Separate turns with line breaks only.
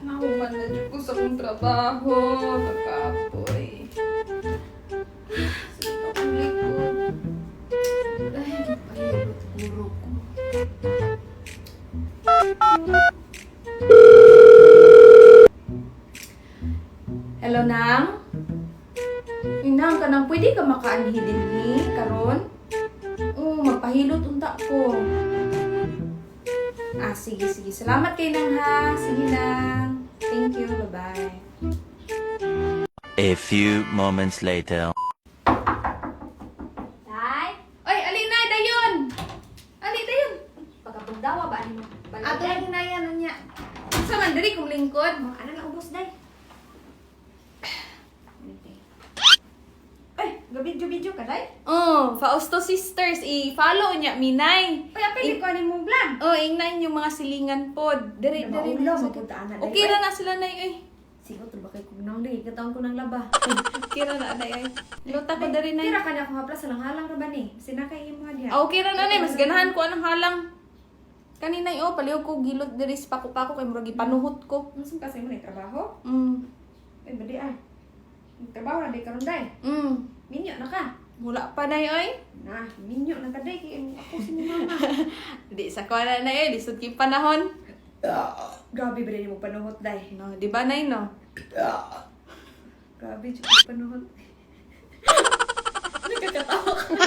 Nahuman na dyan ko sa kong trabaho. Kakapoy. Sige na akong likod. Ay, pahilot-guro ko. Hello, Nang? Inang ka nang pwede ka makaanhi dinhi karon? Magpahilot unta ko. Sige. Salamat kay Nang ha. Sige Nang. Thank you. Bye-bye.
A few moments later.
Day? Oy, alin na dayon. Ali dayon.
Pagkapagdawa ba ano?
Ato lang hinayan niya. Sa man diri kong lingkod.
Ano na ubos day?
Ay, gabidyo-bidyo ka, Day? Fausto Sisters. I-follow niya, Minay.
Kaya pwede ko aning mong vlog.
Ingnan yung mga silingan pod. Diri.
Maulaw, mapuntaan na.
Okay ra na sila, Nay. Ay,
Sigo, tulba kay kugnang day. Kataon ko ng laba.
okay ra na, Nay. Ay. Luta ko diri, Nay.
Tira ka na akong haplas sa halang ra ba ni? Sinakay yung mga diha.
Okay ra na, Nay. Mas ganahan ko anong halang. Kanina, palihog ko gilot diri sa pako-pako kay murag ipanuhot ko.
Unsa kasi mo ni trabaho? Ay, badi ay. Trabaho na day karon day. Minyo na ka.
Wala pa, Nay, oy.
Nah, minyo na ka day kay ako si ni mama.
Di sa ko na, Nay. Lisod kay panahon.
Grabe ba din mo panuhot day?
No, di ba, Nay, no?
Grabe jud panuhot.
Nakakatawa ka.